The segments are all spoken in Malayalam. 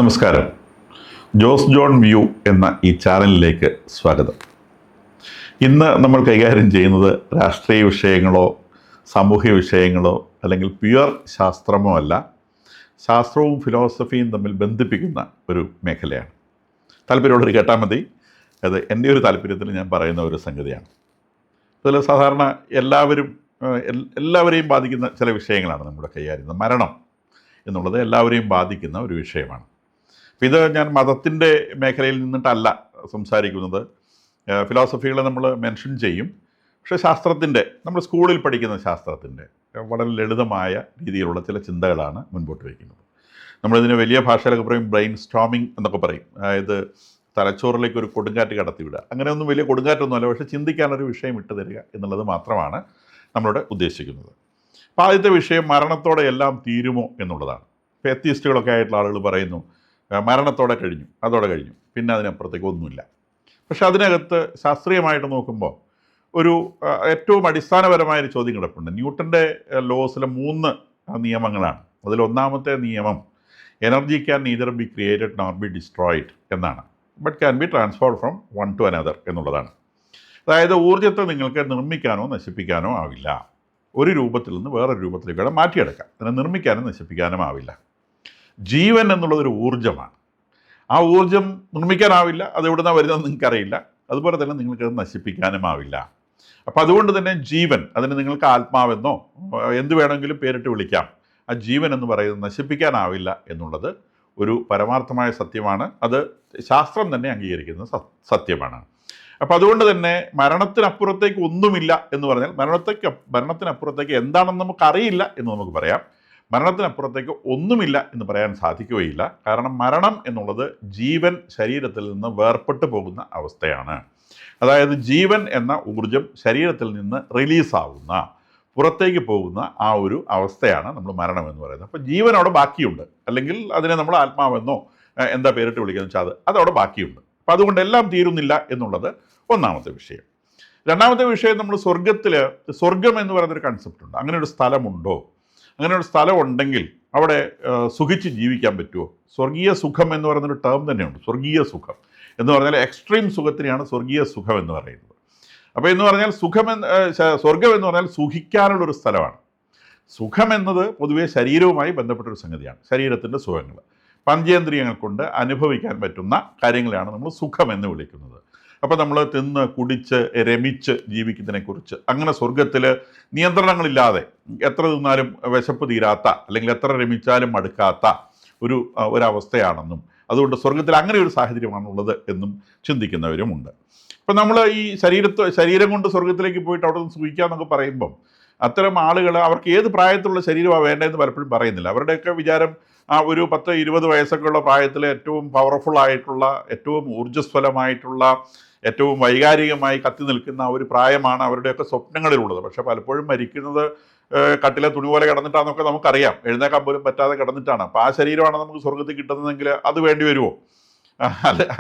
നമസ്കാരം. ജോസ് ജോൺ വ്യൂ എന്ന ഈ ചാനലിലേക്ക് സ്വാഗതം. ഇന്ന് നമ്മൾ കൈകാര്യം ചെയ്യുന്നത് രാഷ്ട്രീയ വിഷയങ്ങളോ സാമൂഹ്യ വിഷയങ്ങളോ അല്ലെങ്കിൽ പ്യുവർ ശാസ്ത്രമോ അല്ല. ശാസ്ത്രവും ഫിലോസഫിയും തമ്മിൽ ബന്ധിപ്പിക്കുന്ന ഒരു മേഖലയാണ്. താല്പര്യമുള്ളവർ കേട്ടാൽ മതി. അത് എൻ്റെ ഒരു താല്പര്യത്തിൽ ഞാൻ പറയുന്ന ഒരു സംഗതിയാണ്. അതിൽ സാധാരണ എല്ലാവരെയും ബാധിക്കുന്ന ചില വിഷയങ്ങളാണ് നമ്മുടെ കൈകാര്യം ചെയ്യുന്നത്. മരണം എന്നുള്ളത് എല്ലാവരെയും ബാധിക്കുന്ന ഒരു വിഷയമാണ്. അപ്പോൾ ഇത് ഞാൻ മതത്തിൻ്റെ മേഖലയിൽ നിന്നിട്ടല്ല സംസാരിക്കുന്നത്. ഫിലോസഫികളെ നമ്മൾ മെൻഷൻ ചെയ്യും. പക്ഷേ ശാസ്ത്രത്തിൻ്റെ, നമ്മൾ സ്കൂളിൽ പഠിക്കുന്ന ശാസ്ത്രത്തിൻ്റെ വളരെ ലളിതമായ രീതിയിലുള്ള ചില ചിന്തകളാണ് മുൻപോട്ട് വയ്ക്കുന്നത്. നമ്മളിതിന് വലിയ ഭാഷയിലൊക്കെ പറയും ബ്രെയിൻ സ്റ്റോമിങ് എന്നൊക്കെ പറയും. അതായത് തലച്ചോറിലേക്ക് ഒരു കൊടുങ്കാറ്റ് കടത്തിവിടുക. അങ്ങനെയൊന്നും വലിയ കൊടുങ്കാറ്റൊന്നുമല്ല, പക്ഷേ ചിന്തിക്കാനൊരു വിഷയം ഇട്ട് തരിക എന്നുള്ളത് മാത്രമാണ് നമ്മളുടെ ഉദ്ദേശിക്കുന്നത്. അപ്പോൾ ആദ്യത്തെ വിഷയം മരണത്തോടെ എല്ലാം തീരുമോ എന്നുള്ളതാണ്. ഇപ്പോൾ എത്തിയിസ്റ്റുകളൊക്കെ ആയിട്ടുള്ള ആളുകൾ പറയുന്നു മരണത്തോടെ കഴിഞ്ഞു, അതോടെ കഴിഞ്ഞു, പിന്നെ അതിനപ്പുറത്തേക്ക് ഒന്നുമില്ല. പക്ഷെ അതിനകത്ത് ശാസ്ത്രീയമായിട്ട് നോക്കുമ്പോൾ ഒരു ഏറ്റവും അടിസ്ഥാനപരമായൊരു ചോദ്യം കിടപ്പുണ്ട്. ന്യൂട്ടൻ്റെ ലോസിലെ 3 നിയമങ്ങളാണ്. അതിൽ ഒന്നാമത്തെ നിയമം energy can neither be created nor be destroyed എന്നാണ്, but can be transformed from one to another എന്നുള്ളതാണ്. അതായത് ഊർജ്ജത്തെ നിങ്ങൾക്ക് നിർമ്മിക്കാനോ നശിപ്പിക്കാനോ ആവില്ല. ഒരു രൂപത്തിൽ നിന്ന് വേറൊരു രൂപത്തിലേക്ക് മാറ്റിയെടുക്കാം. അതിനെ നിർമ്മിക്കാനും നശിപ്പിക്കാനും ആവില്ല. ജീവൻ എന്നുള്ളതൊരു ഊർജ്ജമാണ്. ആ ഊർജ്ജം നിർമ്മിക്കാനാവില്ല. അത് എവിടെ നിന്നാണ് വരുന്നതെന്ന് നിങ്ങൾക്കറിയില്ല. അതുപോലെ തന്നെ നിങ്ങൾക്കത് നശിപ്പിക്കാനും ആവില്ല. അപ്പോൾ അതുകൊണ്ട് തന്നെ ജീവൻ, അതിന് നിങ്ങൾക്ക് ആത്മാവെന്നോ എന്ത് വേണമെങ്കിലും പേരിട്ട് വിളിക്കാം. ആ ജീവൻ എന്ന് പറയുന്നത് നശിപ്പിക്കാനാവില്ല എന്നുള്ളത് ഒരു പരമാർത്ഥമായ സത്യമാണ്. അത് ശാസ്ത്രം തന്നെ അംഗീകരിക്കുന്ന സത്യമാണ്. അപ്പോൾ അതുകൊണ്ട് തന്നെ മരണത്തിനപ്പുറത്തേക്ക് ഒന്നുമില്ല എന്ന് പറഞ്ഞാൽ മരണത്തിനപ്പുറത്തേക്ക് എന്താണെന്ന് നമുക്കറിയില്ല എന്ന് നമുക്ക് പറയാം. മരണത്തിനപ്പുറത്തേക്ക് ഒന്നുമില്ല എന്ന് പറയാൻ സാധിക്കുകയില്ല. കാരണം മരണം എന്നുള്ളത് ജീവൻ ശരീരത്തിൽ നിന്ന് വേർപെട്ടു പോകുന്ന അവസ്ഥയാണ്. അതായത് ജീവൻ എന്ന ഊർജം ശരീരത്തിൽ നിന്ന് റിലീസാവുന്ന, പുറത്തേക്ക് പോകുന്ന ആ ഒരു അവസ്ഥയാണ് നമ്മൾ മരണം എന്ന് പറയുന്നത്. അപ്പോൾ ജീവൻ അവിടെ ബാക്കിയുണ്ട്, അല്ലെങ്കിൽ അതിനെ നമ്മൾ ആത്മാവെന്നോ എന്താ പേരിട്ട് വിളിക്കുന്നത് വെച്ചാൽ അതവിടെ ബാക്കിയുണ്ട്. അപ്പം അതുകൊണ്ട് എല്ലാം തീരുന്നില്ല എന്നുള്ളത് ഒന്നാമത്തെ വിഷയം. രണ്ടാമത്തെ വിഷയം, നമ്മൾ സ്വർഗം എന്ന് പറയുന്നൊരു കൺസെപ്റ്റ് ഉണ്ട്. അങ്ങനെ ഒരു സ്ഥലമുണ്ടോ? അങ്ങനെ ഒരു സ്ഥലം ഉണ്ടെങ്കിൽ അവിടെ സുഖിച്ച് ജീവിക്കാൻ പറ്റുമോ? സ്വർഗീയ സുഖം എന്ന് പറയുന്നൊരു ടേം തന്നെയുണ്ട്. സ്വർഗീയ സുഖം എന്ന് പറഞ്ഞാൽ എക്സ്ട്രീം സുഖത്തിനെയാണ് സ്വർഗീയ സുഖം എന്ന് പറയുന്നത്. അപ്പോൾ എന്ന് പറഞ്ഞാൽ സ്വർഗം എന്ന് പറഞ്ഞാൽ സുഖിക്കാനുള്ളൊരു സ്ഥലമാണ്. സുഖം എന്നത് പൊതുവെ ശരീരവുമായി ബന്ധപ്പെട്ടൊരു സംഗതിയാണ്. ശരീരത്തിൻ്റെ സുഖങ്ങൾ, പഞ്ചേന്ദ്രിയങ്ങൾ കൊണ്ട് അനുഭവിക്കാൻ പറ്റുന്ന കാര്യങ്ങളെയാണ് നമ്മൾ സുഖം എന്ന് വിളിക്കുന്നത്. അപ്പോൾ നമ്മൾ തിന്ന് കുടിച്ച് രമിച്ച് ജീവിക്കുന്നതിനെക്കുറിച്ച്, അങ്ങനെ സ്വർഗത്തിൽ നിയന്ത്രണങ്ങളില്ലാതെ എത്ര തിന്നാലും വിശപ്പ് തീരാത്ത, അല്ലെങ്കിൽ എത്ര രമിച്ചാലും മടുക്കാത്ത ഒരവസ്ഥയാണെന്നും, അതുകൊണ്ട് സ്വർഗത്തിൽ അങ്ങനെ ഒരു സാഹചര്യമാണുള്ളത് എന്നും ചിന്തിക്കുന്നവരുമുണ്ട്. അപ്പം നമ്മൾ ഈ ശരീരം കൊണ്ട് സ്വർഗത്തിലേക്ക് പോയിട്ട് അവിടെ നിന്ന് സുഖിക്കാമെന്നൊക്കെ പറയുമ്പം അത്തരം ആളുകൾ അവർക്ക് ഏത് പ്രായത്തിലുള്ള ശരീരമാണ് വേണ്ടതെന്ന് പലപ്പോഴും പറയുന്നില്ല. അവരുടെയൊക്കെ വിചാരം ആ ഒരു 10-20 വയസ്സൊക്കെ ഉള്ള പ്രായത്തിൽ ഏറ്റവും പവർഫുൾ ആയിട്ടുള്ള, ഏറ്റവും ഊർജ്ജസ്വലമായിട്ടുള്ള, ഏറ്റവും വൈകാരികമായി കത്തി നിൽക്കുന്ന ഒരു പ്രായമാണ് അവരുടെയൊക്കെ സ്വപ്നങ്ങളിലുള്ളത്. പക്ഷെ പലപ്പോഴും മരിക്കുന്നത് കട്ടിലെ തുണി പോലെ കിടന്നിട്ടാണെന്നൊക്കെ നമുക്കറിയാം. എഴുന്നേക്കാൻ പോലും പറ്റാതെ കിടന്നിട്ടാണ്. അപ്പോൾ ആ ശരീരമാണ് നമുക്ക് സ്വർഗത്തിൽ കിട്ടുന്നതെങ്കിൽ അത് വേണ്ടി വരുമോ?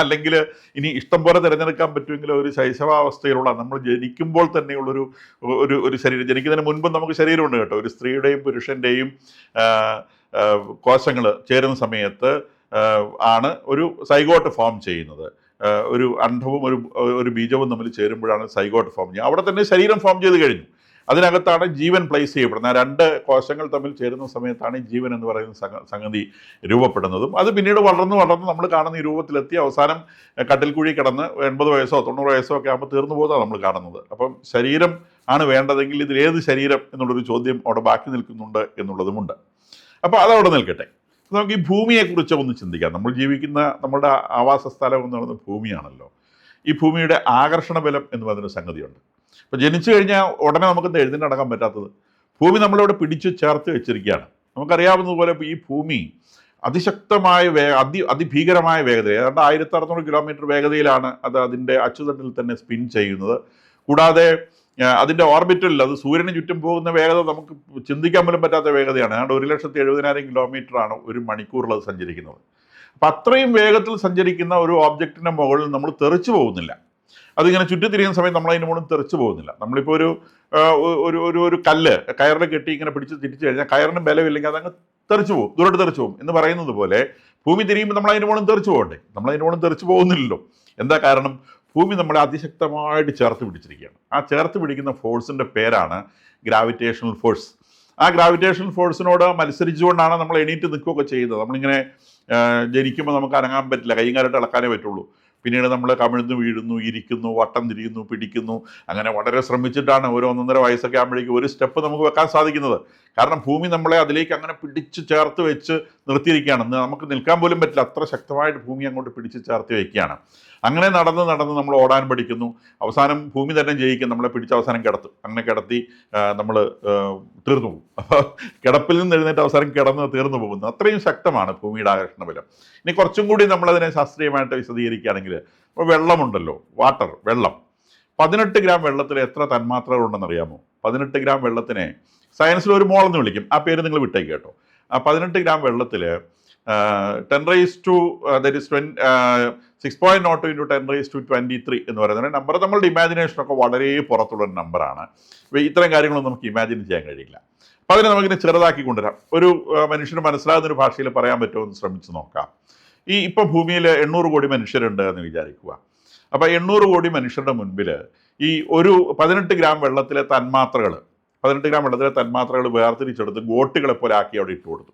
അല്ലെങ്കിൽ ഇനി ഇഷ്ടം പോലെ തിരഞ്ഞെടുക്കാൻ പറ്റുമെങ്കിൽ ഒരു ശൈശവാവസ്ഥയിലുള്ള, നമ്മൾ ജനിക്കുമ്പോൾ തന്നെയുള്ളൊരു ഒരു ശരീരം, ജനിക്കുന്നതിന് മുൻപ് നമുക്ക് ശരീരമുണ്ട് കേട്ടോ. ഒരു സ്ത്രീയുടെയും പുരുഷൻ്റെയും കോശങ്ങൾ ചേരുന്ന സമയത്ത് ആണ് ഒരു സൈഗോട്ട് ഫോം ചെയ്യുന്നത്. ഒരു അണ്ഡവും ഒരു ബീജവും തമ്മിൽ ചേരുമ്പോഴാണ് സൈഗോട്ട് ഫോം ചെയ്യുക. അവിടെ തന്നെ ശരീരം ഫോം ചെയ്ത് കഴിഞ്ഞു. അതിനകത്താണ് ജീവൻ പ്ലേസ് ചെയ്യപ്പെടുന്നത്. ആ 2 കോശങ്ങൾ തമ്മിൽ ചേരുന്ന സമയത്താണ് ഈ ജീവൻ എന്ന് പറയുന്ന സംഗതി രൂപപ്പെടുന്നതും. അത് പിന്നീട് വളർന്ന് നമ്മൾ കാണുന്ന ഈ രൂപത്തിലെത്തി അവസാനം കട്ടിൽക്കുഴി കിടന്ന് 80 വയസ്സോ 90 വയസ്സോ ഒക്കെ ആകുമ്പോൾ തീർന്നു പോകുന്നതാണ് നമ്മൾ കാണുന്നത്. അപ്പം ശരീരം ആണ് വേണ്ടതെങ്കിൽ ഇതിലേത് ശരീരം എന്നുള്ളൊരു ചോദ്യം അവിടെ ബാക്കി നിൽക്കുന്നുണ്ട് എന്നുള്ളതുമുണ്ട്. അപ്പോൾ അതവിടെ നിൽക്കട്ടെ. നമുക്ക് ഈ ഭൂമിയെക്കുറിച്ച് ഒന്ന് ചിന്തിക്കാം. നമ്മൾ ജീവിക്കുന്ന നമ്മുടെ ആവാസ സ്ഥലം എന്ന് പറയുന്നത് ഭൂമിയാണല്ലോ. ഈ ഭൂമിയുടെ ആകർഷണ ബലം എന്ന് പറയുന്നൊരു സംഗതിയുണ്ട്. ഇപ്പോൾ ജനിച്ചു കഴിഞ്ഞാൽ ഉടനെ നമുക്കെന്താ എഴുന്നേറ്റ് പറ്റാത്തത്? ഭൂമി നമ്മളിവിടെ പിടിച്ച് ചേർത്ത് വെച്ചിരിക്കുകയാണ്. നമുക്കറിയാവുന്നതുപോലെ ഈ ഭൂമി അതിശക്തമായ അതിഭീകരമായ വേഗത, ഏതാണ്ട് 1600 കിലോമീറ്റർ വേഗതയിലാണ് അത് അതിൻ്റെ അച്ചുതണ്ടിൽ തന്നെ സ്പിൻ ചെയ്യുന്നത്. കൂടാതെ അതിൻ്റെ ഓർബിറ്റലിൽ, അത് സൂര്യന് ചുറ്റും പോകുന്ന വേഗത നമുക്ക് ചിന്തിക്കാൻ പോലും പറ്റാത്ത വേഗതയാണ്. ഏതാണ്ട് 1,70,000 കിലോമീറ്ററാണ് ഒരു മണിക്കൂറിൽ അത് സഞ്ചരിക്കുന്നത്. അപ്പം അത്രയും വേഗത്തിൽ സഞ്ചരിക്കുന്ന ഒരു ഓബ്ജക്റ്റിൻ്റെ മുകളിൽ നമ്മൾ തെറിച്ചു പോകുന്നില്ല. അതിങ്ങനെ ചുറ്റിത്തിരിയുന്ന സമയത്ത് നമ്മളതിൻ്റെ മുകളിൽ തെറിച്ചു പോകുന്നില്ല. നമ്മളിപ്പോൾ ഒരു കല്ല് കയറിൽ കെട്ടി ഇങ്ങനെ പിടിച്ച് തിരിച്ചു കഴിഞ്ഞാൽ കയറിന് ബലമില്ലെങ്കിൽ അതങ്ങ് തെറിച്ചു പോകും, ദൂരോട്ട് തെറിച്ചു പോകും എന്ന് പറയുന്നത് പോലെ ഭൂമി തിരിയുമ്പോൾ നമ്മൾ അതിൻ്റെ മുകളിൽ തെറിച്ചു പോകണ്ടേ? നമ്മൾ അതിൻ്റെ മുകളിൽ തെറിച്ചു പോകുന്നില്ലല്ലോ. എന്താ കാരണം? ഭൂമി നമ്മളെ അതിശക്തമായിട്ട് ചേർത്ത് പിടിച്ചിരിക്കുകയാണ്. ആ ചേർത്ത് പിടിക്കുന്ന ഫോഴ്സിൻ്റെ പേരാണ് ഗ്രാവിറ്റേഷണൽ ഫോഴ്സ്. ആ ഗ്രാവിറ്റേഷണൽ ഫോഴ്സിനോട് മത്സരിച്ചുകൊണ്ടാണ് നമ്മൾ എണീറ്റ് നിൽക്കുകയൊക്കെ ചെയ്യുന്നത്. നമ്മളിങ്ങനെ ജനിക്കുമ്പോൾ നമുക്ക് അനങ്ങാൻ പറ്റില്ല, കൈയും കാലിട്ട് ഇളക്കാനേ പറ്റുള്ളൂ. പിന്നീട് നമ്മൾ കമിഴ്ന്ന് വീഴുന്നു, ഇരിക്കുന്നു, വട്ടം തിരിയുന്നു, പിടിക്കുന്നു. അങ്ങനെ വളരെ ശ്രമിച്ചിട്ടാണ് ഒരു 1.5 വയസ്സൊക്കെ ആകുമ്പോഴേക്കും ഒരു സ്റ്റെപ്പ് നമുക്ക് വെക്കാൻ സാധിക്കുന്നത്. കാരണം ഭൂമി നമ്മളെ അതിലേക്ക് അങ്ങനെ പിടിച്ച് ചേർത്ത് വെച്ച് നിർത്തിയിരിക്കുകയാണ്. നമുക്ക് നിൽക്കാൻ പോലും പറ്റില്ല, അത്ര ശക്തമായിട്ട് ഭൂമി അങ്ങോട്ട് പിടിച്ച് ചേർത്ത് വയ്ക്കുകയാണ്. അങ്ങനെ നടന്ന് നമ്മൾ ഓടാൻ പഠിക്കുന്നു. അവസാനം ഭൂമി തന്നെ ജയിക്കും, നമ്മളെ പിടിച്ച് അവസാനം കിടത്തും. അങ്ങനെ കിടത്തി നമ്മൾ തീർന്നു പോകും. അപ്പോൾ കിടപ്പിൽ നിന്ന് എഴുന്നേറ്റ് അവസാനം കിടന്ന് തീർന്നു പോകുന്നു. അത്രയും ശക്തമാണ് ഭൂമിയുടെ ആകർഷണ ബലം. ഇനി കുറച്ചും കൂടി നമ്മളതിനെ ശാസ്ത്രീയമായിട്ട് വിശദീകരിക്കുകയാണെങ്കിൽ, ഇപ്പോൾ വെള്ളമുണ്ടല്ലോ, വാട്ടർ, വെള്ളം. 18 ഗ്രാം വെള്ളത്തിൽ എത്ര തന്മാത്രകളുണ്ടെന്ന് അറിയാമോ? 18 ഗ്രാം വെള്ളത്തിനെ സയൻസിൽ ഒരു മോൾ എന്ന് വിളിക്കും. ആ പേര് നിങ്ങൾ വിട്ടേക്ക് കേട്ടോ. ആ 18 ഗ്രാം വെള്ളത്തിൽ 6.02 into 10⁻23 എന്ന് പറയുന്ന നമ്പർ നമ്മളുടെ ഇമാജിനേഷനൊക്കെ വളരെ പുറത്തുള്ളൊരു നമ്പറാണ്. ഇത്തരം കാര്യങ്ങളൊന്നും നമുക്ക് ഇമാജിൻ ചെയ്യാൻ കഴിയില്ല. അപ്പോൾ അതിനെ നമുക്കിനെ ചെറുതാക്കി കൊണ്ടുവരാം. ഒരു മനുഷ്യന് മനസ്സിലാകുന്നൊരു ഭാഷയിൽ പറയാൻ പറ്റുമോ എന്ന് ശ്രമിച്ച് നോക്കാം. ഇപ്പോൾ ഭൂമിയിൽ 800 കോടി മനുഷ്യരുണ്ട് എന്ന് വിചാരിക്കുക. അപ്പോൾ 800 കോടി മനുഷ്യരുടെ മുൻപിൽ ഈ ഒരു 18 ഗ്രാം വെള്ളത്തിലെ തന്മാത്രകൾ വേർതിരിച്ചെടുത്ത് ഗോട്ടുകളെ പോലെ ആക്കി അവിടെ ഇട്ട് കൊടുത്തു.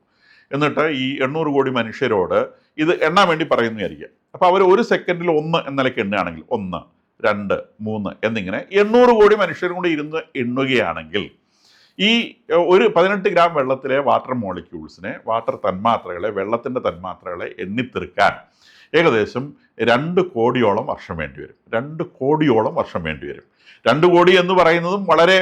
എന്നിട്ട് ഈ 800 കോടി മനുഷ്യരോട് ഇത് എണ്ണാൻ വേണ്ടി പറയുന്നതായിരിക്കും. അപ്പോൾ അവർ ഒരു സെക്കൻഡിൽ 1 എന്ന നിലയ്ക്ക് എണ്ണുകയാണെങ്കിൽ 1, 2, 3 എന്നിങ്ങനെ 800 കോടി മനുഷ്യരും കൂടി ഇരുന്ന് എണ്ണുകയാണെങ്കിൽ ഈ ഒരു 18 ഗ്രാം വെള്ളത്തിലെ വാട്ടർ മോളിക്യൂൾസിനെ, വാട്ടർ തന്മാത്രകളെ, വെള്ളത്തിൻ്റെ തന്മാത്രകളെ എണ്ണിത്തീർക്കാൻ ഏകദേശം 2 കോടിയോളം വർഷം വേണ്ടി വരും. 2 കോടിയോളം വർഷം വേണ്ടി വരും. 2 കോടി എന്ന് പറയുന്നതും വളരെ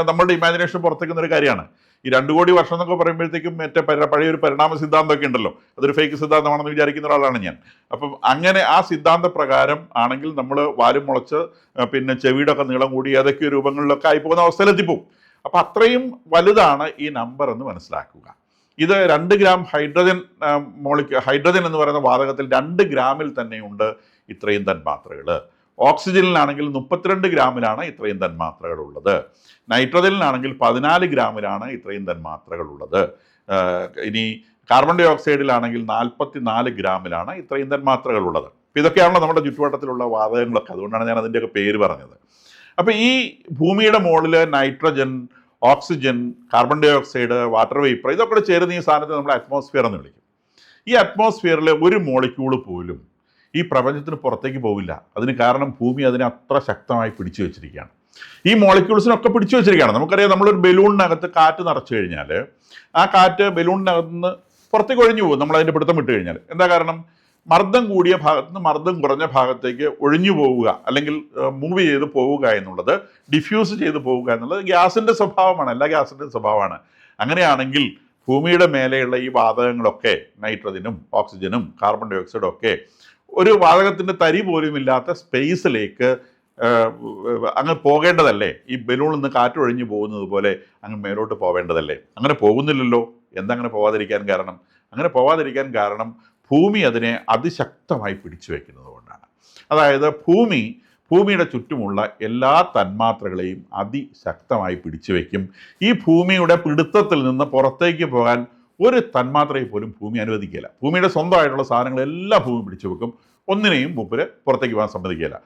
നമ്മളുടെ ഇമാജിനേഷൻ പുറത്തേക്കുന്ന ഒരു കാര്യമാണ്. ഈ 2 കോടി വർഷം എന്നൊക്കെ പറയുമ്പോഴത്തേക്കും മറ്റേ പഴയൊരു പരിണാമ സിദ്ധാന്തമൊക്കെ ഉണ്ടല്ലോ, അതൊരു ഫേക്ക് സിദ്ധാന്തമാണെന്ന് വിചാരിക്കുന്ന ഒരാളാണ് ഞാൻ. അപ്പം അങ്ങനെ ആ സിദ്ധാന്ത പ്രകാരം ആണെങ്കിൽ നമ്മൾ വാലും മുളച്ച് പിന്നെ ചെവിയുടെ ഒക്കെ നീളം കൂടി ഏതൊക്കെ രൂപങ്ങളിലൊക്കെ ആയിപ്പോകുന്ന അവസ്ഥയിലെത്തിപ്പോവും. അപ്പം അത്രയും വലുതാണ് ഈ നമ്പർ എന്ന് മനസ്സിലാക്കുക. ഇത് 2 ഗ്രാം ഹൈഡ്രജൻ എന്ന് പറയുന്ന വാതകത്തിൽ 2 ഗ്രാമിൽ തന്നെയുണ്ട് ഇത്രയും തന്മാത്രകൾ. ഓക്സിജനിലാണെങ്കിൽ 32 ഗ്രാമിലാണ് ഇത്രയും തന്മാത്രകൾ ഉള്ളത്. നൈട്രജനിലാണെങ്കിൽ 14 ഗ്രാമിലാണ് ഇത്രയും തന്മാത്രകൾ ഉള്ളത്. ഇനി കാർബൺ ഡൈ ഓക്സൈഡിലാണെങ്കിൽ 44 ഗ്രാമിലാണ് ഇത്രയും തന്മാത്രകൾ ഉള്ളത്. അപ്പോൾ ഇതൊക്കെയാണല്ലോ നമ്മുടെ ചുറ്റുവട്ടത്തിലുള്ള വാതകങ്ങളൊക്കെ. അതുകൊണ്ടാണ് ഞാൻ അതിൻ്റെയൊക്കെ പേര് പറഞ്ഞത്. അപ്പോൾ ഈ ഭൂമിയുടെ മുകളിൽ nitrogen, oxygen, carbon dioxide, water vapour, ഇതൊക്കെ ചേർന്ന് ഈ സാധനത്തെ നമ്മൾ അറ്റ്മോസ്ഫിയർ എന്ന് വിളിക്കും. ഈ അറ്റ്മോസ്ഫിയറിലെ ഒരു മോളിക്യൂള് പോലും ഈ പ്രപഞ്ചത്തിന് പുറത്തേക്ക് പോവില്ല. അതിന് കാരണം ഭൂമി അതിനെ അത്ര ശക്തമായി പിടിച്ചു വെച്ചിരിക്കുകയാണ്. ഈ മോളിക്യൂൾസിനൊക്കെ പിടിച്ചു വെച്ചിരിക്കുകയാണ്. നമുക്കറിയാം, നമ്മളൊരു ബലൂണിനകത്ത് കാറ്റ് നിറച്ചു കഴിഞ്ഞാൽ ആ കാറ്റ് ബലൂണിനകത്ത് നിന്ന് പുറത്തേക്ക് ഒഴിഞ്ഞു പോകും നമ്മൾ അതിൻ്റെ പിടുത്തം വിട്ട് കഴിഞ്ഞാൽ. എന്താ കാരണം? മർദ്ദം കൂടിയ ഭാഗത്ത് നിന്ന് മർദ്ദം കുറഞ്ഞ ഭാഗത്തേക്ക് ഒഴിഞ്ഞു പോവുക, അല്ലെങ്കിൽ മൂവ് ചെയ്ത് പോവുക എന്നുള്ളത്, ഡിഫ്യൂസ് ചെയ്ത് പോവുക എന്നുള്ളത് ഗ്യാസിൻ്റെ സ്വഭാവമാണ്. എല്ലാ ഗ്യാസിൻ്റെയും സ്വഭാവമാണ്. അങ്ങനെയാണെങ്കിൽ ഭൂമിയുടെ മേലെയുള്ള ഈ വാതകങ്ങളൊക്കെ, നൈട്രജനും ഓക്സിജനും കാർബൺ ഡൈ ഓക്സൈഡും ഒക്കെ, ഒരു വാതകത്തിൻ്റെ തരി പോലും ഇല്ലാത്ത സ്പേസിലേക്ക് അങ്ങ് പോകേണ്ടതല്ലേ? ഈ ബലൂണിൽ നിന്ന് കാറ്റ് ഒഴിഞ്ഞു പോകുന്നത് പോലെ അങ്ങ് മേലോട്ട് പോവേണ്ടതല്ലേ? അങ്ങനെ പോകുന്നില്ലല്ലോ. എന്താ അങ്ങനെ പോവാതിരിക്കാൻ കാരണം? അങ്ങനെ പോവാതിരിക്കാൻ കാരണം ഭൂമി അതിനെ അതിശക്തമായി പിടിച്ചു വയ്ക്കുന്നത് കൊണ്ടാണ്. അതായത് ഭൂമിയുടെ ചുറ്റുമുള്ള എല്ലാ തന്മാത്രകളെയും അതിശക്തമായി പിടിച്ചു വയ്ക്കും. ഈ ഭൂമിയുടെ പിടുത്തത്തിൽ നിന്ന് പുറത്തേക്ക് പോകാൻ ഒരു തന്മാത്രയെ പോലും ഭൂമി അനുവദിക്കില്ല. ഭൂമിയുടെ സ്വന്തമായിട്ടുള്ള സാധനങ്ങളെല്ലാം ഭൂമി പിടിച്ചു വെക്കും. ഒന്നിനെയും മൂപ്പര് പുറത്തേക്ക് പോകാൻ സമ്മതിക്കില്ല.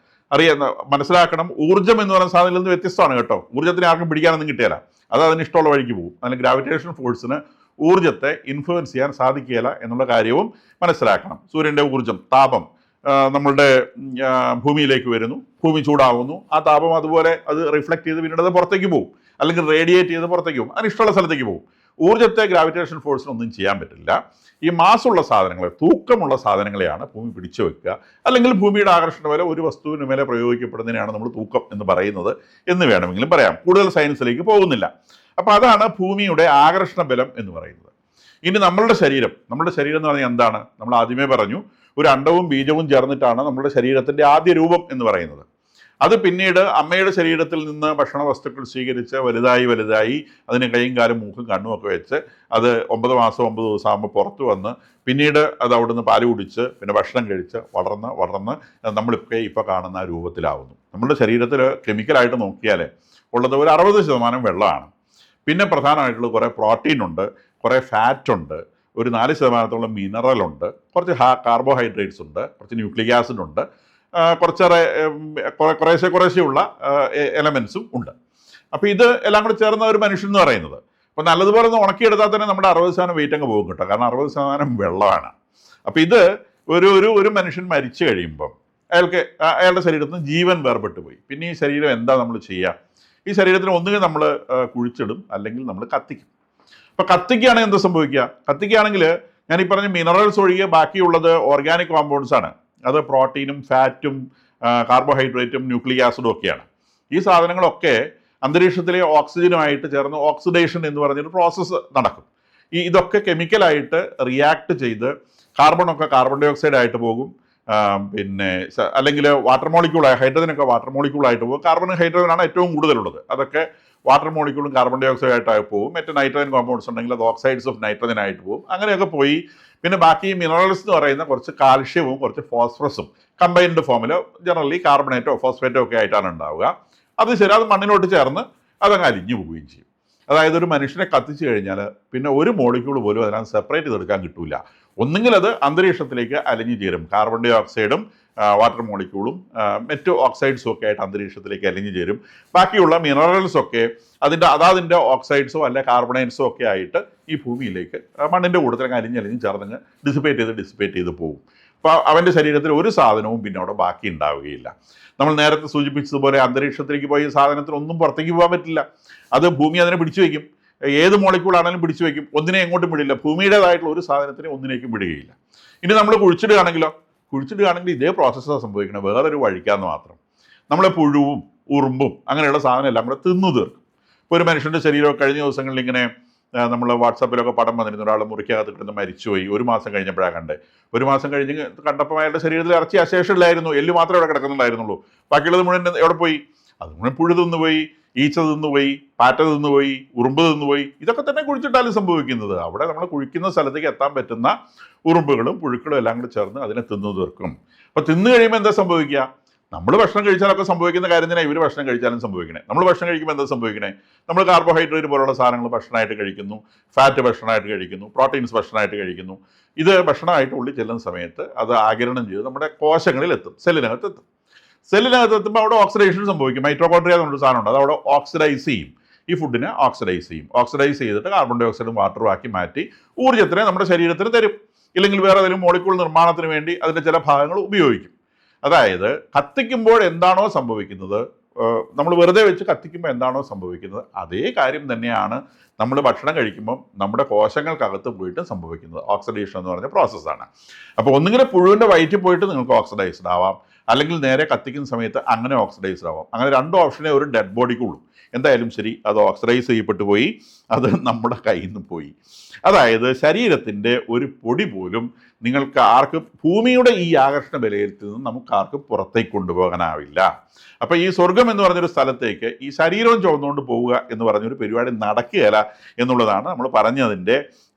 മനസ്സിലാക്കണം, ഊർജ്ജം എന്ന് പറയുന്ന സാധനത്തിൽ നിന്ന് വ്യത്യസ്തമാണ് കേട്ടോ. ഊർജ്ജത്തിനെ ആർക്കും പിടിക്കാനൊന്നും കിട്ടിയില്ല. അത് അതിന് ഇഷ്ടമുള്ള വഴിക്ക് പോകും. അതിന് ഗ്രാവിറ്റേഷൻ ഫോഴ്സിന് ഊർജ്ജത്തെ ഇൻഫ്ലുവൻസ് ചെയ്യാൻ സാധിക്കുകയില്ല എന്നുള്ള കാര്യവും മനസ്സിലാക്കണം. സൂര്യൻ്റെ ഊർജ്ജം, താപം നമ്മളുടെ ഭൂമിയിലേക്ക് വരുന്നു, ഭൂമി ചൂടാവുന്നു, ആ താപം അതുപോലെ അത് റിഫ്ലക്ട് ചെയ്ത് പിന്നീട് അത് പുറത്തേക്ക് പോകും, അല്ലെങ്കിൽ റേഡിയേറ്റ് ചെയ്ത് പുറത്തേക്ക് പോകും, അതിന് ഇഷ്ടമുള്ള സ്ഥലത്തേക്ക് പോകും. ഊർജ്ജത്തെ ഗ്രാവിറ്റേഷൻ ഫോഴ്സിനൊന്നും ചെയ്യാൻ പറ്റില്ല. ഈ മാസ്സുള്ള സാധനങ്ങളെ, തൂക്കമുള്ള സാധനങ്ങളെയാണ് ഭൂമി പിടിച്ചു വെക്കുക. അല്ലെങ്കിൽ ഭൂമിയുടെ ആകർഷണ ബലം ഒരു വസ്തുവിന് മേലെ പ്രയോഗിക്കപ്പെടുന്നതിനാണ് നമ്മൾ തൂക്കം എന്ന് പറയുന്നത് എന്ന് വേണമെങ്കിലും പറയാം. കൂടുതൽ സയൻസിലേക്ക് പോകുന്നില്ല. അപ്പോൾ അതാണ് ഭൂമിയുടെ ആകർഷണ ബലം എന്ന് പറയുന്നത്. ഇനി നമ്മളുടെ ശരീരം എന്ന് പറഞ്ഞാൽ എന്താണ്? നമ്മൾ ആദ്യമേ പറഞ്ഞു, ഒരു അണ്ടവും ബീജവും ചേർന്നിട്ടാണ് നമ്മുടെ ശരീരത്തിൻ്റെ ആദ്യ രൂപം എന്ന് പറയുന്നത്. അത് പിന്നീട് അമ്മയുടെ ശരീരത്തിൽ നിന്ന് ഭക്ഷണ വസ്തുക്കൾ സ്വീകരിച്ച് വലുതായി അതിന് കൈയും കാലും മൂക്കും കണ്ണും ഒക്കെ വെച്ച് അത് 9 മാസം 9 ദിവസം ആകുമ്പോൾ പുറത്തു വന്ന് പിന്നീട് അത് അവിടുന്ന് പാല് കുടിച്ച് പിന്നെ ഭക്ഷണം കഴിച്ച് വളർന്ന് നമ്മളിപ്പോൾ കാണുന്ന ആ രൂപത്തിലാവുന്നു. നമ്മുടെ ശരീരത്തിൽ കെമിക്കലായിട്ട് നോക്കിയാൽ ഉള്ളത് ഒരു 60% വെള്ളമാണ്. പിന്നെ പ്രധാനമായിട്ടുള്ള കുറേ പ്രോട്ടീൻ ഉണ്ട്, കുറേ ഫാറ്റ് ഉണ്ട്, ഒരു 4% മിനറലുണ്ട്, കുറച്ച് കാർബോഹൈഡ്രേറ്റ്സ് ഉണ്ട്, കുറച്ച് ന്യൂക്ലിക് ആസിഡ് ഉണ്ട്, കുറച്ചേറെ കുറേശ്ശെയുള്ള എലമെൻസും ഉണ്ട്. അപ്പോൾ ഇത് എല്ലാം കൂടെ ചേർന്ന ഒരു മനുഷ്യൻ എന്ന് പറയുന്നത്. അപ്പോൾ നല്ലതുപോലെ ഒന്ന് ഉണക്കിയെടുത്താൽ തന്നെ നമ്മുടെ 60% വെയിറ്റ് അങ്ങ് പോകും കേട്ടോ, കാരണം 60% വെള്ളമാണ്. അപ്പോൾ ഇത് ഒരു മനുഷ്യൻ മരിച്ചു കഴിയുമ്പം അയാളുടെ ശരീരത്തിൽ നിന്ന് ജീവൻ വേർപെട്ട് പോയി. പിന്നെ ഈ ശരീരം എന്താ നമ്മൾ ചെയ്യുക? ഈ ശരീരത്തിന് ഒന്നുകിൽ നമ്മൾ കുഴിച്ചിടും, അല്ലെങ്കിൽ നമ്മൾ കത്തിക്കും. അപ്പോൾ കത്തിക്കുകയാണെങ്കിൽ എന്താ സംഭവിക്കുക? കത്തിക്കുകയാണെങ്കിൽ ഞാൻ ഈ പറഞ്ഞ മിനറൽസ് ഒഴികെ ബാക്കിയുള്ളത് ഓർഗാനിക് കോമ്പൗണ്ട്സ് ആണ്. അത് പ്രോട്ടീനും ഫാറ്റും കാർബോഹൈഡ്രേറ്റും ന്യൂക്ലിക് ആസിഡും ഒക്കെയാണ്. ഈ സാധനങ്ങളൊക്കെ അന്തരീക്ഷത്തിലെ ഓക്സിജനുമായിട്ട് ചേർന്ന് ഓക്സിഡേഷൻ എന്ന് പറഞ്ഞൊരു പ്രോസസ്സ് നടക്കും. ഇതൊക്കെ കെമിക്കലായിട്ട് റിയാക്ട് ചെയ്ത് കാർബണൊക്കെ കാർബൺ ഡൈ ഓക്സൈഡ് ആയിട്ട് പോകും, പിന്നെ അല്ലെങ്കിൽ വാട്ടർ മോളിക്യൂളായി ഹൈഡ്രജനൊക്കെ വാട്ടർ മോളിക്യൂളായിട്ട് പോകും. കാർബണും ഹൈഡ്രജനാണ് ഏറ്റവും കൂടുതലുള്ളത്. അതൊക്കെ വാട്ടർ മോളിക്യൂളും കാർബൺ ഡൈ ഓക്സൈഡ് ആയിട്ടായി പോകും. മറ്റ് നൈട്രജൻ കോമ്പൗണ്ട്സ് ഉണ്ടെങ്കിൽ അത് ഓക്സൈഡ്സ് ഓഫ് നൈട്രജൻ ആയിട്ട് പോകും. അങ്ങനെയൊക്കെ പോയി പിന്നെ ബാക്കി മിനറൽസ് എന്ന് പറയുന്ന കുറച്ച് കാൽഷ്യവും കുറച്ച് ഫോസ്ഫറസും കമ്പൈൻഡ് ഫോമിൽ ജനറലി കാർബണേറ്റോ ഫോസ്ഫേറ്റോ ഒക്കെ ആയിട്ടാണ് ഉണ്ടാവുക. അത് ശരി, അത് മണ്ണിലോട്ട് ചേർന്ന് അതങ്ങ് അലിഞ്ഞു പോവുകയും ചെയ്യും. അതായത് ഒരു മനുഷ്യനെ കത്തിച്ചു കഴിഞ്ഞാൽ പിന്നെ ഒരു മോളിക്യൂൾ പോലും അതിനകത്ത് സെപ്പറേറ്റ് ചെയ്തെടുക്കാൻ കിട്ടില്ല. ഒന്നുകിൽ അത് അന്തരീക്ഷത്തിലേക്ക് അലിഞ്ഞു ചേരും, കാർബൺ ഡൈ ഓക്സൈഡും വാട്ടർ മോളിക്യൂളും മറ്റ് ഓക്സൈഡ്സും ഒക്കെ ആയിട്ട് അന്തരീക്ഷത്തിലേക്ക് അലിഞ്ഞു ചേരും. ബാക്കിയുള്ള മിനറൽസൊക്കെ അതിൻ്റെ ഓക്സൈഡ്സോ അല്ലെ കാർബണൈറ്റ്സോ ഒക്കെ ആയിട്ട് ഈ ഭൂമിയിലേക്ക് മണ്ണിൻ്റെ കൂട്ടത്തിലങ്ങ് അലിഞ്ഞ് ചേർന്നങ്ങ് ഡിസിപ്പേറ്റ് ചെയ്ത് പോകും. അപ്പോൾ അവൻ്റെ ശരീരത്തിൽ ഒരു സാധനവും പിന്നെ അവിടെ ബാക്കി ഉണ്ടാവുകയില്ല. നമ്മൾ നേരത്തെ സൂചിപ്പിച്ചതുപോലെ അന്തരീക്ഷത്തിലേക്ക് പോയി സാധനത്തിന് ഒന്നും പുറത്തേക്ക് പോകാൻ പറ്റില്ല. അത് ഭൂമി അതിനെ പിടിച്ചു വയ്ക്കും. ഏത് മോളിക്യൂളാണെങ്കിലും പിടിച്ചു വയ്ക്കും. ഒന്നിനെ എങ്ങോട്ടും വിടില്ല. ഭൂമിയുടേതായിട്ടുള്ള ഒരു സാധനത്തിനെ ഒന്നിനേക്കും വിടുകയില്ല. ഇനി നമ്മൾ കുഴിച്ചിടുകയാണെങ്കിൽ ഇതേ പ്രോസസ്സാണ് സംഭവിക്കുന്നത്, വേറൊരു വഴിക്കാന്ന് മാത്രം. നമ്മളെ പുഴുവും ഉറുമ്പും അങ്ങനെയുള്ള സാധനം എല്ലാം കൂടെ തിന്നു തീർക്കും. ഇപ്പോൾ ഒരു മനുഷ്യൻ്റെ ശരീരം കഴിഞ്ഞ ദിവസങ്ങളിൽ ഇങ്ങനെ നമ്മൾ വാട്സാപ്പിലൊക്കെ പടം വന്നിരുന്നു, ഒരാൾ മുറിക്കകത്ത് കിടന്ന് മരിച്ചുപോയി. 1 മാസം കഴിഞ്ഞപ്പോഴാണ് കണ്ടത്. 1 മാസം കഴിഞ്ഞ് കണ്ടപ്പോൾ അയാളുടെ ശരീരത്തിൽ ഇറച്ചി അശേഷമില്ലായിരുന്നു, എല്ല് മാത്രമേ അവിടെ കിടക്കുന്നുണ്ടായിരുന്നുള്ളൂ. ബാക്കിയുള്ളത് മുഴുവൻ എവിടെ പോയി? അത് മുഴുവൻ പുഴു തിന്നുപോയി, ഈച്ച തിന്നുപോയി, പാറ്റ തിന്നുപോയി, ഉറുമ്പ് തിന്നുപോയി. ഇതൊക്കെ തന്നെ കുഴിച്ചിട്ടാലും സംഭവിക്കുന്നത്. അവിടെ നമ്മൾ കുഴിക്കുന്ന സ്ഥലത്തേക്ക് എത്താൻ പറ്റുന്ന ഉറുമ്പുകളും പുഴുക്കളും എല്ലാം കൂടി ചേർന്ന് അതിനെ തിന്നു തീർക്കും. അപ്പോൾ തിന്നു കഴിയുമ്പോൾ എന്താ സംഭവിക്കുക? നമ്മൾ ഭക്ഷണം കഴിച്ചാലൊക്കെ സംഭവിക്കുന്ന കാര്യം തന്നെ ഇവർ ഭക്ഷണം കഴിച്ചാലും സംഭവിക്കണേ. നമ്മൾ ഭക്ഷണം കഴിക്കുമ്പോൾ എന്താ സംഭവിക്കണേ? നമ്മൾ കാർബോഹൈഡ്രേറ്റ് പോലുള്ള സാധനങ്ങൾ ഭക്ഷണമായിട്ട് കഴിക്കുന്നു, ഫാറ്റ് ഭക്ഷണമായിട്ട് കഴിക്കുന്നു, പ്രോട്ടീൻസ് ഭക്ഷണമായിട്ട് കഴിക്കുന്നു. ഇത് ഭക്ഷണമായിട്ട് ഉള്ളിൽ ചെല്ലുന്ന സമയത്ത് അത് ആഗിരണം ചെയ്ത് നമ്മുടെ കോശങ്ങളിൽ എത്തും, സെല്ലിനകത്ത് എത്തുമ്പോൾ അവിടെ ഓക്സിഡേഷൻ സംഭവിക്കും. മൈറ്റോകോൺട്രിയ എന്നൊരു സാധനമുണ്ട്, അത് അവിടെ ഓക്സിഡൈസ് ചെയ്യും. ഈ ഫുഡിനെ ഓക്സിഡൈസ് ചെയ്തിട്ട് കാർബൺ ഡൈ ഓക്സൈഡും വാട്ടറും ആക്കി മാറ്റി ഊർജ്ജത്തിനെ നമ്മുടെ ശരീരത്തിന് തരും. ഇല്ലെങ്കിൽ വേറെ ഏതെങ്കിലും മോളിക്യൂൾ നിർമ്മാണത്തിന് വേണ്ടി അതിൻ്റെ ചില ഭാഗങ്ങൾ ഉപയോഗിക്കും. അതായത് കത്തിക്കുമ്പോൾ എന്താണോ സംഭവിക്കുന്നത്, നമ്മൾ വെറുതെ വെച്ച് കത്തിക്കുമ്പോൾ എന്താണോ സംഭവിക്കുന്നത്, അതേ കാര്യം തന്നെയാണ് നമ്മൾ ഭക്ഷണം കഴിക്കുമ്പം നമ്മുടെ കോശങ്ങൾക്കകത്ത് പോയിട്ട് സംഭവിക്കുന്നത്. ഓക്സിഡേഷൻ എന്ന് പറഞ്ഞ പ്രോസസ്സാണ്. അപ്പോൾ ഒന്നുകിൽ പുഴുവിൻ്റെ വയറ്റിൽ പോയിട്ട് നിങ്ങൾക്ക് ഓക്സിഡൈസ്ഡ് ആവാം, അല്ലെങ്കിൽ നേരെ കത്തിക്കുന്ന സമയത്ത് അങ്ങനെ ഓക്സിഡൈസ്ഡ് ആവാം. അങ്ങനെ 2 ഓപ്ഷനേ ഒരു ഡെഡ് ബോഡിക്കുള്ളൂ. എന്തായാലും ശരി, അത് ഓക്സിഡൈസ് ചെയ്യപ്പെട്ടു പോയി, അത് നമ്മുടെ കയ്യിൽ നിന്ന് പോയി. അതായത് ശരീരത്തിൻ്റെ ഒരു പൊടി പോലും നിങ്ങൾക്ക് ആർക്കും ഭൂമിയുടെ ഈ ആകർഷണ ബലത്തിൽ നിന്ന് നമുക്ക് ആർക്കും പുറത്തേക്ക് കൊണ്ടുപോകാനാവില്ല. അപ്പോൾ ഈ സ്വർഗം എന്ന് പറഞ്ഞൊരു സ്ഥലത്തേക്ക് ഈ ശരീരവും ചുവന്നുകൊണ്ട് പോവുക എന്ന് പറഞ്ഞൊരു പരിപാടി നടക്കുകയില്ല എന്നുള്ളതാണ് നമ്മൾ പറഞ്ഞതിൻ്റെ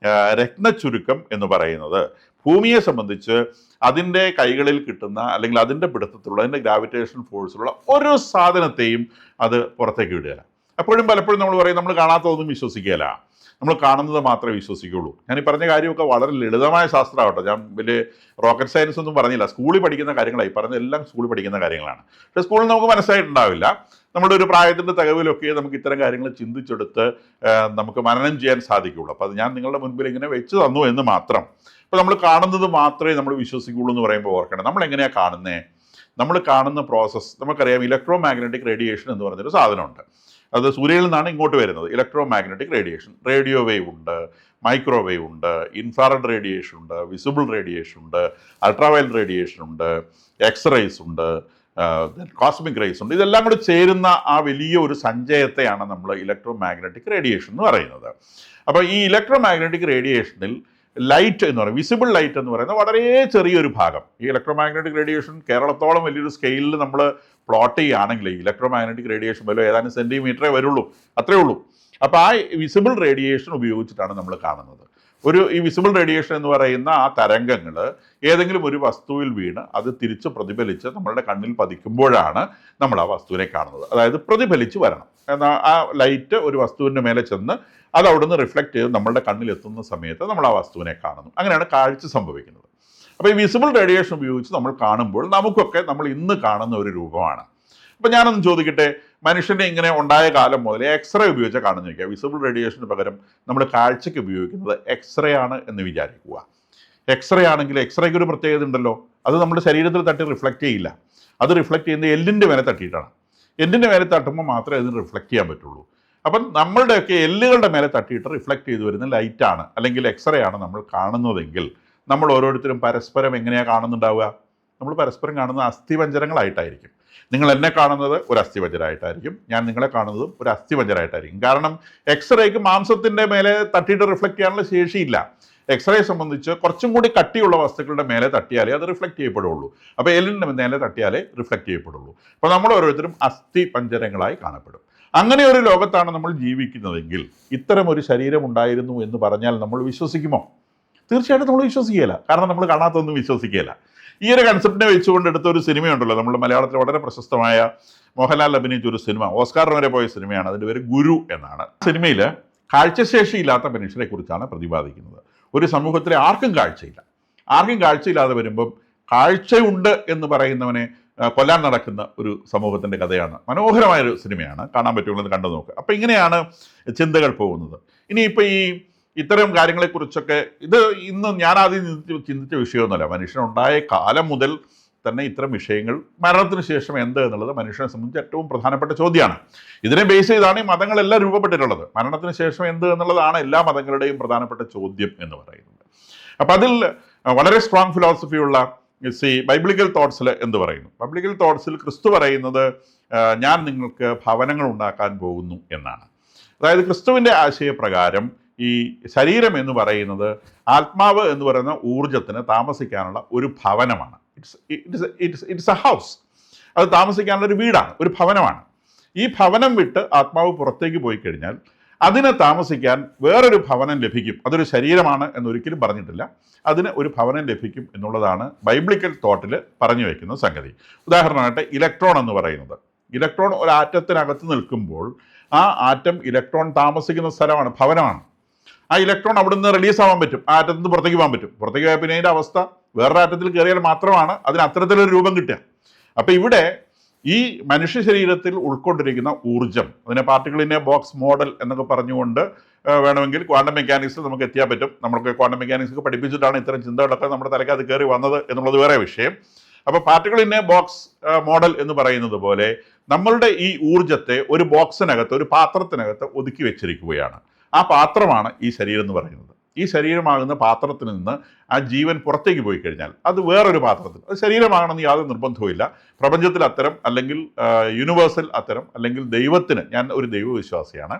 രത്നച്ചുരുക്കം എന്ന് പറയുന്നത്. ഭൂമിയെ സംബന്ധിച്ച് അതിൻ്റെ കൈകളിൽ കിട്ടുന്ന അല്ലെങ്കിൽ അതിൻ്റെ പിടുത്തത്തിലുള്ള അതിൻ്റെ ഗ്രാവിറ്റേഷൻ ഫോഴ്സിലുള്ള ഒരു സാധനത്തെയും അത് പുറത്തേക്ക് വിടുകയില്ല. പലപ്പോഴും നമ്മൾ പറയും നമ്മൾ കാണാത്തതൊന്നും വിശ്വസിക്കുകയില്ല, നമ്മൾ കാണുന്നത് മാത്രമേ വിശ്വസിക്കുകയുള്ളൂ. ഞാൻ ഈ പറഞ്ഞ കാര്യമൊക്കെ വളരെ ലളിതമായ ശാസ്ത്രമാവട്ടെ, ഞാൻ വലിയ റോക്കറ്റ് സയൻസ് ഒന്നും പറഞ്ഞില്ല. സ്കൂളിൽ പഠിക്കുന്ന കാര്യങ്ങളായി പറഞ്ഞ എല്ലാം സ്കൂളിൽ പഠിക്കുന്ന കാര്യങ്ങളാണ്. പക്ഷേ സ്കൂളിൽ നമുക്ക് മനസ്സിലായിട്ടുണ്ടാവില്ല. നമ്മുടെ ഒരു പ്രായത്തിൻ്റെ തകവിലൊക്കെ നമുക്ക് ഇത്തരം കാര്യങ്ങൾ ചിന്തിച്ചെടുത്ത് നമുക്ക് മനനം ചെയ്യാൻ സാധിക്കുകയുള്ളൂ. അപ്പോൾ അത് ഞാൻ നിങ്ങളുടെ മുൻപിൽ ഇങ്ങനെ വെച്ച് തന്നു എന്ന് മാത്രം. അപ്പോൾ നമ്മൾ കാണുന്നത് മാത്രമേ നമ്മൾ വിശ്വസിക്കുകയുള്ളൂ എന്ന് പറയുമ്പോൾ ഓർക്കണം, നമ്മൾ എങ്ങനെയാണ് കാണുന്നത്? നമ്മൾ കാണുന്ന പ്രോസസ്സ് നമുക്കറിയാം. ഇലക്ട്രോ മാഗ്നറ്റിക് റേഡിയേഷൻ എന്ന് പറഞ്ഞൊരു സാധനമുണ്ട്. അത് സൂര്യനിൽ നിന്നാണ് ഇങ്ങോട്ട് വരുന്നത്. Electro magnetic radiation, radio wave ഉണ്ട്, മൈക്രോവേവ് ഉണ്ട്, ഇൻഫ്രാറെഡ് റേഡിയേഷൻ ഉണ്ട്, വിസിബിൾ റേഡിയേഷൻ ഉണ്ട്, അൾട്രാവയലറ്റ് റേഡിയേഷൻ ഉണ്ട്, എക്സ്റേസ് ഉണ്ട്, കോസ്മിക് റേസ് ഉണ്ട്. ഇതെല്ലാം കൂടി ചേരുന്ന ആ വലിയ ഒരു സഞ്ചയത്തെയാണ് നമ്മൾ ഇലക്ട്രോ മാഗ്നറ്റിക് റേഡിയേഷൻ എന്ന് പറയുന്നത്. അപ്പോൾ ഈ ഇലക്ട്രോ മാഗ്നറ്റിക് റേഡിയേഷനിൽ ലൈറ്റ് എന്ന് പറയുന്നത്, വിസിബിൾ ലൈറ്റ് എന്ന് പറയുന്നത് വളരെ ചെറിയൊരു ഭാഗം. ഈ ഇലക്ട്രോ മാഗ്നറ്റിക് റേഡിയേഷൻ കേരളത്തോളം വലിയൊരു സ്കെയിലിൽ നമ്മൾ പ്ലോട്ട് ചെയ്യുകയാണെങ്കിൽ ഈ ഇലക്ട്രോ മാഗ്നറ്റിക് റേഡിയേഷൻ വല്ല ഏതാനും സെൻറ്റിമീറ്ററേ വരുള്ളൂ, അത്രേ ഉള്ളൂ. അപ്പോൾ ആ വിസിബിൾ റേഡിയേഷൻ ഉപയോഗിച്ചിട്ടാണ് നമ്മൾ കാണുന്നത്. ഈ വിസിബിൾ റേഡിയേഷൻ എന്ന് പറയുന്ന ആ തരംഗങ്ങൾ ഏതെങ്കിലും ഒരു വസ്തുവിൽ വീണ് അത് തിരിച്ച് പ്രതിഫലിച്ച് നമ്മളുടെ കണ്ണിൽ പതിക്കുമ്പോഴാണ് നമ്മൾ ആ വസ്തുവിനെ കാണുന്നത്. അതായത് പ്രതിഫലിച്ച് വരണം. എന്നാൽ ആ ലൈറ്റ് ഒരു വസ്തുവിൻ്റെ മേലെ ചെന്ന് അത് അവിടുന്ന് റിഫ്ലക്റ്റ് ചെയ്ത് നമ്മളുടെ കണ്ണിൽ എത്തുന്ന സമയത്ത് നമ്മൾ ആ വസ്തുവിനെ കാണുന്നു. അങ്ങനെയാണ് കാഴ്ച സംഭവിക്കുന്നത്. അപ്പോൾ ഈ വിസിബിൾ റേഡിയേഷൻ ഉപയോഗിച്ച് നമ്മൾ കാണുമ്പോൾ നമുക്കൊക്കെ നമ്മൾ ഇന്ന് കാണുന്ന ഒരു രൂപമാണ്. അപ്പോൾ ഞാനൊന്ന് ചോദിക്കട്ടെ, മനുഷ്യൻ്റെ ഇങ്ങനെ ഉണ്ടായ കാലം മുതൽ എക്സ്റേ ഉപയോഗിച്ചാൽ കാണുന്നു വയ്ക്കുക. വിസിബിൾ റേഡിയേഷന് പകരം നമ്മൾ കാഴ്ചയ്ക്ക് ഉപയോഗിക്കുന്നത് എക്സ്റേ ആണ് എന്ന് വിചാരിക്കുക. എക്സ്റേ ആണെങ്കിൽ എക്സ്റേക്ക് ഒരു പ്രത്യേകത ഉണ്ടല്ലോ, അത് നമ്മുടെ ശരീരത്തിൽ തട്ടി റിഫ്ലക്റ്റ് ചെയ്യില്ല. അത് റിഫ്ലക്റ്റ് ചെയ്യുന്നത് എല്ലിൻ്റെ മേലെ തട്ടിയിട്ടാണ്. എല്ലിൻ്റെ മേലെ തട്ടുമ്പോൾ മാത്രമേ അതിന് റിഫ്ലക്റ്റ് ചെയ്യാൻ പറ്റുള്ളൂ. അപ്പം നമ്മളുടെയൊക്കെ എല്ലുകളുടെ മേലെ തട്ടിയിട്ട് റിഫ്ലക്റ്റ് ചെയ്ത് വരുന്ന ലൈറ്റാണ് അല്ലെങ്കിൽ എക്സ്റേ ആണ് നമ്മൾ കാണുന്നതെങ്കിൽ നമ്മൾ ഓരോരുത്തരും പരസ്പരം എങ്ങനെയാണ് കാണുന്നുണ്ടാവുക? നമ്മൾ പരസ്പരം കാണുന്നത് അസ്ഥിപഞ്ജരങ്ങളായിട്ടായിരിക്കും. നിങ്ങൾ എന്നെ കാണുന്നത് ഒരു അസ്ഥിപഞ്ജരമായിട്ടായിരിക്കും, ഞാൻ നിങ്ങളെ കാണുന്നതും ഒരു അസ്ഥിപഞ്ജരമായിട്ടായിരിക്കും. കാരണം എക്സ്റേക്ക് മാംസത്തിൻ്റെ മേലെ തട്ടിയിട്ട് റിഫ്ലക്റ്റ് ചെയ്യാനുള്ള ശേഷിയില്ല. എക്സ്റേ സംബന്ധിച്ച് കുറച്ചും കൂടി കട്ടിയുള്ള വസ്തുക്കളുടെ മേലെ തട്ടിയാലേ അത് റിഫ്ലക്റ്റ് ചെയ്യപ്പെടുള്ളൂ. അപ്പോൾ എല്ലിൻ്റെ മേലെ തട്ടിയാലേ റിഫ്ലക്റ്റ് ചെയ്യപ്പെടുള്ളൂ. അപ്പോൾ നമ്മൾ ഓരോരുത്തരും അസ്ഥിപഞ്ജരങ്ങളായി കാണപ്പെടും. അങ്ങനെ ഒരു ലോകത്താണ് നമ്മൾ ജീവിക്കുന്നതെങ്കിൽ ഇത്തരം ഒരു ശരീരം ഉണ്ടായിരുന്നു എന്ന് പറഞ്ഞാൽ നമ്മൾ വിശ്വസിക്കുമോ? തീർച്ചയായിട്ടും നമ്മൾ വിശ്വസിക്കുകയില്ല. കാരണം നമ്മൾ കാണാത്തൊന്നും വിശ്വസിക്കുകയില്ല. ഈ ഒരു കൺസെപ്റ്റിനെ വെച്ചുകൊണ്ട് എടുത്ത ഒരു സിനിമയുണ്ടല്ലോ, നമ്മുടെ മലയാളത്തിൽ വളരെ പ്രശസ്തമായ മോഹൻലാൽ അഭിനയിച്ച ഒരു സിനിമ, ഓസ്കാറിന് വരെ പോയ സിനിമയാണ്. അതിൻ്റെ പേര് ഗുരു എന്നാണ്. സിനിമയിൽ കാഴ്ചശേഷിയില്ലാത്ത മനുഷ്യരെ കുറിച്ചാണ് പ്രതിപാദിക്കുന്നത്. ഒരു സമൂഹത്തിലെ ആർക്കും കാഴ്ചയില്ലാതെ വരുമ്പം കാഴ്ചയുണ്ട് എന്ന് പറയുന്നവനെ കൊല്ലാൻ നടക്കുന്ന ഒരു സമൂഹത്തിൻ്റെ കഥയാണ്. മനോഹരമായൊരു സിനിമയാണ്, കാണാൻ പറ്റുമെന്ന് കണ്ടു നോക്കുക. അപ്പം ഇങ്ങനെയാണ് ചിന്തകൾ പോകുന്നത്. ഇനിയിപ്പോൾ ഇത്തരം കാര്യങ്ങളെക്കുറിച്ചൊക്കെ ഇത് ഇന്ന് ഞാനാദ്യം ചിന്തിച്ച വിഷയമൊന്നുമല്ല. മനുഷ്യനുണ്ടായ കാലം മുതൽ തന്നെ ഇത്തരം വിഷയങ്ങൾ മരണത്തിന് ശേഷം എന്ത് എന്നുള്ളത് മനുഷ്യനെ സംബന്ധിച്ച് ഏറ്റവും പ്രധാനപ്പെട്ട ചോദ്യമാണ്. ഇതിനെ ബേസ് ചെയ്താണ് ഈ മതങ്ങളെല്ലാം രൂപപ്പെട്ടിട്ടുള്ളത്. മരണത്തിന് ശേഷം എന്ത് എന്നുള്ളതാണ് എല്ലാ മതങ്ങളുടെയും പ്രധാനപ്പെട്ട ചോദ്യം എന്ന് പറയുന്നത്. അപ്പം അതിൽ വളരെ സ്ട്രോങ് ഫിലോസഫിയുള്ള ബൈബിളിക്കൽ തോട്ട്സിൽ എന്ത് പറയുന്നു? ബൈബിളിക്കൽ തോട്ട്സിൽ ക്രിസ്തു പറയുന്നത് ഞാൻ നിങ്ങൾക്ക് ഭവനങ്ങൾ ഉണ്ടാക്കാൻ പോകുന്നു എന്നാണ്. അതായത് ക്രിസ്തുവിൻ്റെ ആശയപ്രകാരം ഈ ശരീരം എന്ന് പറയുന്നത് ആത്മാവ് എന്ന് പറയുന്ന ഊർജത്തിന് താമസിക്കാനുള്ള ഒരു ഭവനമാണ്. It's A house. അത് താമസിക്കാനുള്ള ഒരു വീടാണ്, ഒരു ഭവനമാണ്. ഈ ഭവനം വിട്ട് ആത്മാവ് പുറത്തേക്ക് പോയി കഴിഞ്ഞാൽ അതിനെ താമസിക്കാൻ വേറൊരു ഭവനം ലഭിക്കും. അതൊരു ശരീരമാണ് എന്നൊരിക്കലും പറഞ്ഞിട്ടില്ല. അതിന് ഒരു ഭവനം ലഭിക്കും എന്നുള്ളതാണ് ബൈബിളിക്കൽ തോട്ടിൽ പറഞ്ഞു വയ്ക്കുന്ന സംഗതി. ഉദാഹരണമായിട്ട് ഇലക്ട്രോൺ എന്ന് പറയുന്നത്, ഇലക്ട്രോൺ ഒരു ആറ്റത്തിനകത്ത് നിൽക്കുമ്പോൾ ആ ആറ്റം ഇലക്ട്രോൺ താമസിക്കുന്ന സ്ഥലമാണ്, ഭവനമാണ്. ആ ഇലക്ട്രോൺ അവിടെ നിന്ന് റിലീസ് ആവാൻ പറ്റും, ആ ആറ്റത്തിൽ നിന്ന് പുറത്തേക്ക് പോകാൻ പറ്റും. പുറത്തേക്ക് പോയാൽ പിന്നെ അതിൻ്റെ അവസ്ഥ വേറൊരു ആറ്റത്തിൽ കയറിയാൽ മാത്രമാണ് അതിന് അത്തരത്തിലൊരു രൂപം കിട്ടുക. അപ്പം ഇവിടെ ഈ മനുഷ്യ ശരീരത്തിൽ ഉൾക്കൊണ്ടിരിക്കുന്ന ഊർജ്ജം, അതിനെ പാർട്ടിക്കിളിനെ ബോക്സ് മോഡൽ എന്നൊക്കെ പറഞ്ഞുകൊണ്ട് വേണമെങ്കിൽ ക്വാണ്ടം മെക്കാനിക്സിൽ നമുക്ക് എത്തിയാൽ പറ്റും. നമ്മൾക്ക് ക്വാണ്ടം മെക്കാനിക്സ് ഒക്കെ പഠിപ്പിച്ചിട്ടാണ് ഇത്തരം ചിന്തകളൊക്കെ നമ്മുടെ തലയ്ക്കകത്ത് കയറി വന്നത് എന്നുള്ളത് വേറെ വിഷയം. അപ്പോൾ പാർട്ടിക്കിളിനെ ബോക്സ് മോഡൽ എന്ന് പറയുന്നത് പോലെ നമ്മളുടെ ഈ ഊർജ്ജത്തെ ഒരു ബോക്സിനകത്ത്, ഒരു പാത്രത്തിനകത്ത് ഒതുക്കി വെച്ചിരിക്കുകയാണ്. ആ പാത്രമാണ് ഈ ശരീരം എന്ന് പറയുന്നത്. ഈ ശരീരമാകുന്ന പാത്രത്തിൽ നിന്ന് ആ ജീവൻ പുറത്തേക്ക് പോയി കഴിഞ്ഞാൽ അത് വേറൊരു പാത്രത്തിൽ, അത് ശരീരമാകണമെന്ന് യാതൊരു നിർബന്ധവുമില്ല. പ്രപഞ്ചത്തിൽ അത്തരം, അല്ലെങ്കിൽ യൂണിവേഴ്സൽ അത്തരം, അല്ലെങ്കിൽ ദൈവത്തിന്, ഞാൻ ഒരു ദൈവവിശ്വാസിയാണ്,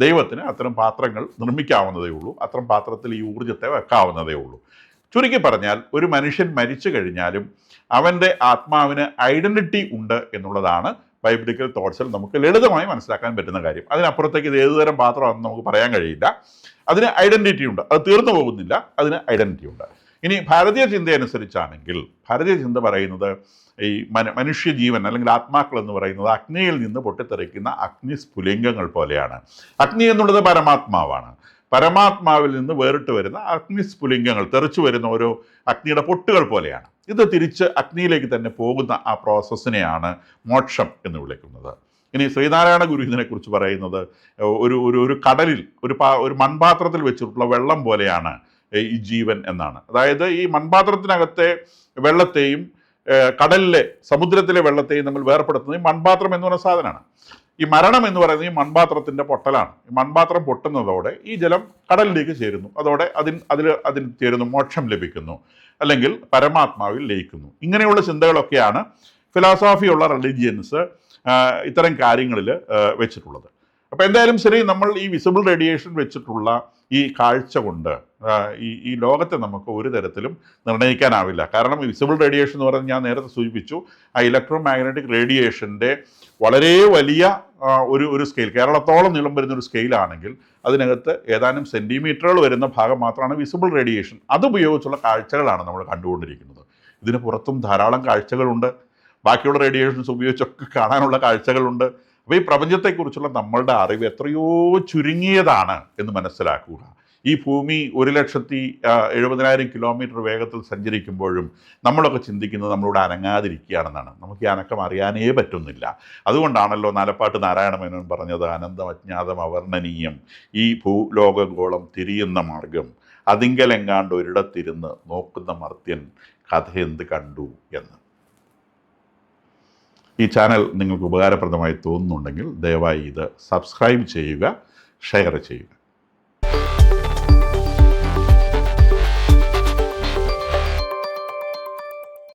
ദൈവത്തിന് അത്തരം പാത്രങ്ങൾ നിർമ്മിക്കാവുന്നതേ ഉള്ളൂ. അത്തരം പാത്രത്തിൽ ഈ ഊർജ്ജത്തെ വെക്കാവുന്നതേ ഉള്ളൂ. ചുരുക്കി പറഞ്ഞാൽ ഒരു മനുഷ്യൻ മരിച്ചു കഴിഞ്ഞാലും അവൻ്റെ ആത്മാവിന് ഐഡൻറ്റിറ്റി ഉണ്ട് എന്നുള്ളതാണ് ബൈബിളിക്കൽ തോട്ട്സിൽ നമുക്ക് ലളിതമായി മനസ്സിലാക്കാൻ പറ്റുന്ന കാര്യം. അതിനപ്പുറത്തേക്ക് ഇത് ഏതുതരം പാത്രമാണെന്ന് നമുക്ക് പറയാൻ കഴിയില്ല. അതിന് ഐഡൻറ്റിറ്റി ഉണ്ട്, അത് തീർന്നു പോകുന്നില്ല, അതിന് ഐഡൻറ്റിറ്റി ഉണ്ട്. ഇനി ഭാരതീയ ചിന്ത അനുസരിച്ചാണെങ്കിൽ ഭാരതീയ ചിന്ത പറയുന്നത് ഈ മനുഷ്യജീവൻ അല്ലെങ്കിൽ ആത്മാക്കൾ എന്ന് പറയുന്നത് അഗ്നിയിൽ നിന്ന് പൊട്ടിത്തെറിക്കുന്ന അഗ്നിസ്ഫുലിംഗങ്ങൾ പോലെയാണ്. അഗ്നി എന്നുള്ളത് പരമാത്മാവാണ്. പരമാത്മാവിൽ നിന്ന് വേറിട്ട് വരുന്ന അഗ്നിസ്ഫുലിംഗങ്ങൾ, തെറിച്ചു വരുന്ന ഓരോ അഗ്നിയുടെ പൊട്ടുകൾ പോലെയാണ്. ഇത് തിരിച്ച് അഗ്നിയിലേക്ക് തന്നെ പോകുന്ന ആ പ്രോസസ്സിനെയാണ് മോക്ഷം എന്ന് വിളിക്കുന്നത്. ഇനി ശ്രീനാരായണ ഗുരു ഇതിനെക്കുറിച്ച് പറയുന്നത് ഒരു കടലിൽ ഒരു മൺപാത്രത്തിൽ വെച്ചിട്ടുള്ള വെള്ളം പോലെയാണ് ഈ ജീവൻ എന്നാണ്. അതായത് ഈ മൺപാത്രത്തിനകത്തെ വെള്ളത്തെയും കടലിലെ, സമുദ്രത്തിലെ വെള്ളത്തെയും നമ്മൾ വേർപ്പെടുത്തുന്നത് ഈ മൺപാത്രം എന്ന് പറയുന്ന സാധനമാണ്. ഈ മരണം എന്ന് പറയുന്നത് ഈ മൺപാത്രത്തിൻ്റെ പൊട്ടലാണ്. ഈ മൺപാത്രം പൊട്ടുന്നതോടെ ഈ ജലം കടലിലേക്ക് ചേരുന്നു, അതോടെ അതിൽ ചേരുന്നു, മോക്ഷം ലഭിക്കുന്നു, അല്ലെങ്കിൽ പരമാത്മാവിൽ ലയിക്കുന്നു. ഇങ്ങനെയുള്ള ചിന്തകളൊക്കെയാണ് ഫിലോസോഫിയുള്ള റിലിജിയൻസ് ഇത്തരം കാര്യങ്ങളിൽ വെച്ചിട്ടുള്ളത്. അപ്പോൾ എന്തായാലും ശരി, നമ്മൾ ഈ വിസിബിൾ റേഡിയേഷൻ വെച്ചിട്ടുള്ള ഈ കാഴ്ച കൊണ്ട് ഈ ലോകത്തെ നമുക്ക് ഒരു തരത്തിലും നിർണ്ണയിക്കാനാവില്ല. കാരണം വിസിബിൾ റേഡിയേഷൻ എന്ന് പറയുന്നത് ഞാൻ നേരത്തെ സൂചിപ്പിച്ചു, ആ ഇലക്ട്രോ മാഗ്നറ്റിക് റേഡിയേഷൻ്റെ വളരെ വലിയ ഒരു സ്കെയിൽ, കേരളത്തോളം നീളം വരുന്ന ഒരു സ്കെയിലാണെങ്കിൽ അതിനകത്ത് ഏതാനും സെൻറ്റിമീറ്ററുകൾ വരുന്ന ഭാഗം മാത്രമാണ് വിസിബിൾ റേഡിയേഷൻ. അതുപയോഗിച്ചുള്ള കാഴ്ചകളാണ് നമ്മൾ കണ്ടുകൊണ്ടിരിക്കുന്നത്. ഇതിന് പുറത്തും ധാരാളം കാഴ്ചകളുണ്ട്, ബാക്കിയുള്ള റേഡിയേഷൻസ് ഉപയോഗിച്ചൊക്കെ കാണാനുള്ള കാഴ്ചകളുണ്ട്. അപ്പോൾ ഈ പ്രപഞ്ചത്തെക്കുറിച്ചുള്ള നമ്മളുടെ അറിവ് എത്രയോ ചുരുങ്ങിയതാണ് എന്ന് മനസ്സിലാക്കുക. ഈ ഭൂമി 1,70,70,000 കിലോമീറ്റർ വേഗത്തിൽ സഞ്ചരിക്കുമ്പോഴും നമ്മളൊക്കെ ചിന്തിക്കുന്നത് നമ്മളിവിടെ അനങ്ങാതിരിക്കുകയാണെന്നാണ്. നമുക്ക് ഈ അനക്കം അറിയാനേ പറ്റുന്നില്ല. അതുകൊണ്ടാണല്ലോ നാലപ്പാട്ട് നാരായണമേനോൻ പറഞ്ഞത്, അനന്തം അജ്ഞാതം അവർണ്ണനീയം ഈ ഭൂലോകഗോളം തിരിയുന്ന മാർഗം, അതിങ്കലെങ്ങാണ്ട് ഒരിടത്തിരുന്ന് നോക്കുന്ന മർത്യൻ കഥ എന്ത് കണ്ടു എന്ന്. ഈ ചാനൽ നിങ്ങൾക്ക് ഉപകാരപ്രദമായി തോന്നുന്നുണ്ടെങ്കിൽ ദയവായി ഇത് സബ്സ്ക്രൈബ് ചെയ്യുക, ഷെയർ ചെയ്യുക.